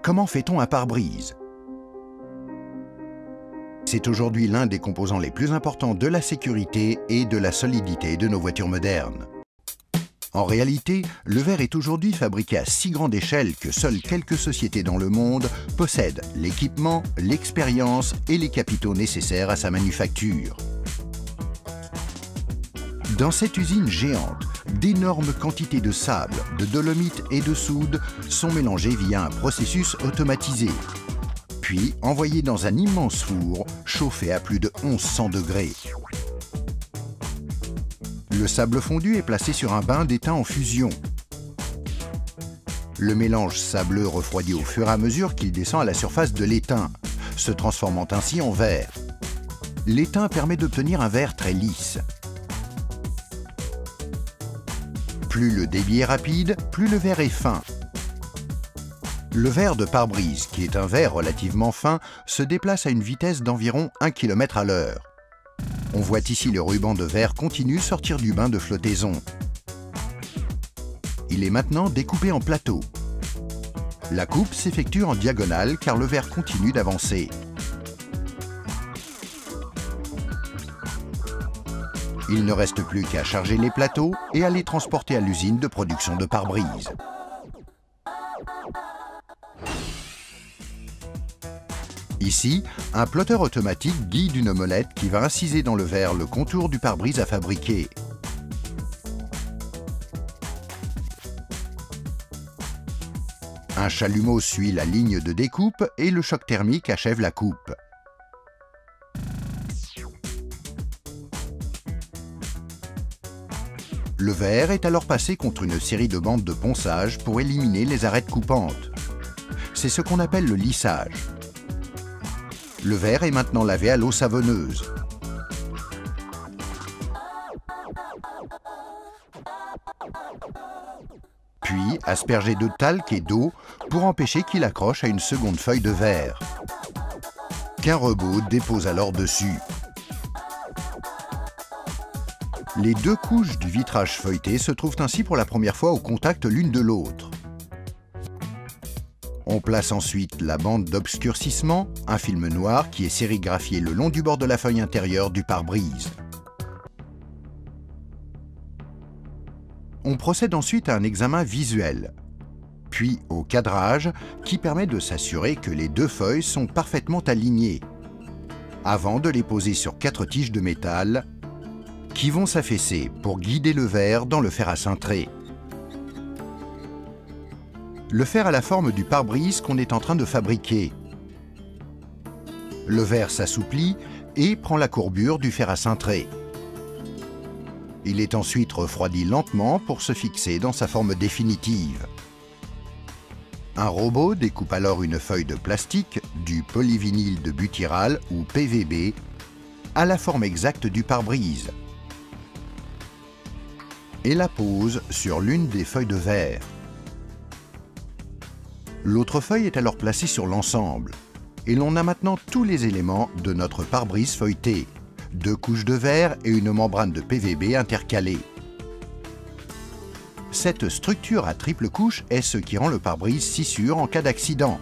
Comment fait-on un pare-brise? C'est aujourd'hui l'un des composants les plus importants de la sécurité et de la solidité de nos voitures modernes. En réalité, le verre est aujourd'hui fabriqué à si grande échelle que seules quelques sociétés dans le monde possèdent l'équipement, l'expérience et les capitaux nécessaires à sa manufacture. Dans cette usine géante, d'énormes quantités de sable, de dolomite et de soude sont mélangées via un processus automatisé, puis envoyées dans un immense four chauffé à plus de 1100 degrés. Le sable fondu est placé sur un bain d'étain en fusion. Le mélange sableux refroidit au fur et à mesure qu'il descend à la surface de l'étain, se transformant ainsi en verre. L'étain permet d'obtenir un verre très lisse. Plus le débit est rapide, plus le verre est fin. Le verre de pare-brise, qui est un verre relativement fin, se déplace à une vitesse d'environ 1 km à l'heure. On voit ici le ruban de verre continu sortir du bain de flottaison. Il est maintenant découpé en plateaux. La coupe s'effectue en diagonale car le verre continue d'avancer. Il ne reste plus qu'à charger les plateaux et à les transporter à l'usine de production de pare-brise. Ici, un plotteur automatique guide une molette qui va inciser dans le verre le contour du pare-brise à fabriquer. Un chalumeau suit la ligne de découpe et le choc thermique achève la coupe. Le verre est alors passé contre une série de bandes de ponçage pour éliminer les arêtes coupantes. C'est ce qu'on appelle le lissage. Le verre est maintenant lavé à l'eau savonneuse. Puis aspergé de talc et d'eau pour empêcher qu'il accroche à une seconde feuille de verre, qu'un robot dépose alors dessus. Les deux couches du vitrage feuilleté se trouvent ainsi pour la première fois au contact l'une de l'autre. On place ensuite la bande d'obscurcissement, un film noir qui est sérigraphié le long du bord de la feuille intérieure du pare-brise. On procède ensuite à un examen visuel, puis au cadrage qui permet de s'assurer que les deux feuilles sont parfaitement alignées, avant de les poser sur 4 tiges de métal qui vont s'affaisser pour guider le verre dans le fer à cintrer. Le fer a la forme du pare-brise qu'on est en train de fabriquer. Le verre s'assouplit et prend la courbure du fer à cintrer. Il est ensuite refroidi lentement pour se fixer dans sa forme définitive. Un robot découpe alors une feuille de plastique, du polyvinyl de butyrale ou PVB, à la forme exacte du pare-brise et la pose sur l'une des feuilles de verre. L'autre feuille est alors placée sur l'ensemble et l'on a maintenant tous les éléments de notre pare-brise feuilleté, 2 couches de verre et une membrane de PVB intercalée. Cette structure à triple couche est ce qui rend le pare-brise si sûr en cas d'accident.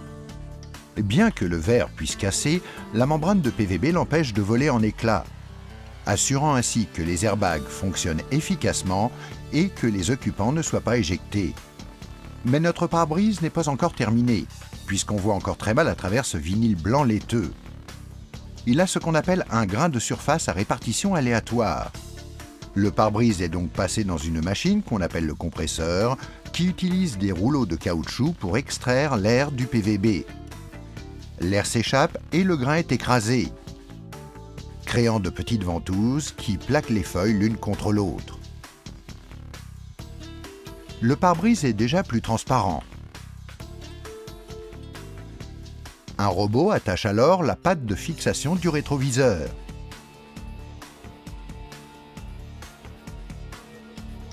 Bien que le verre puisse casser, la membrane de PVB l'empêche de voler en éclats, assurant ainsi que les airbags fonctionnent efficacement et que les occupants ne soient pas éjectés. Mais notre pare-brise n'est pas encore terminé, puisqu'on voit encore très mal à travers ce vinyle blanc laiteux. Il a ce qu'on appelle un grain de surface à répartition aléatoire. Le pare-brise est donc passé dans une machine qu'on appelle le compresseur, qui utilise des rouleaux de caoutchouc pour extraire l'air du PVB. L'air s'échappe et le grain est écrasé, créant de petites ventouses qui plaquent les feuilles l'une contre l'autre. Le pare-brise est déjà plus transparent. Un robot attache alors la patte de fixation du rétroviseur.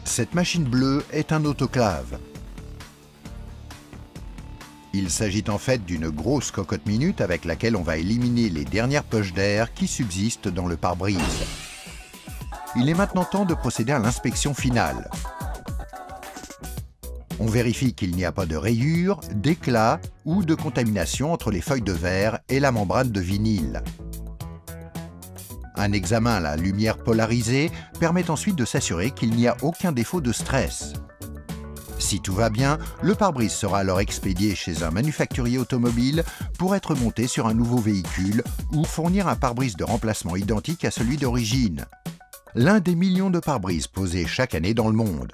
Cette machine bleue est un autoclave. Il s'agit en fait d'une grosse cocotte minute avec laquelle on va éliminer les dernières poches d'air qui subsistent dans le pare-brise. Il est maintenant temps de procéder à l'inspection finale. On vérifie qu'il n'y a pas de rayures, d'éclats ou de contamination entre les feuilles de verre et la membrane de vinyle. Un examen à la lumière polarisée permet ensuite de s'assurer qu'il n'y a aucun défaut de stress. Si tout va bien, le pare-brise sera alors expédié chez un manufacturier automobile pour être monté sur un nouveau véhicule ou fournir un pare-brise de remplacement identique à celui d'origine. L'un des millions de pare-brises posés chaque année dans le monde.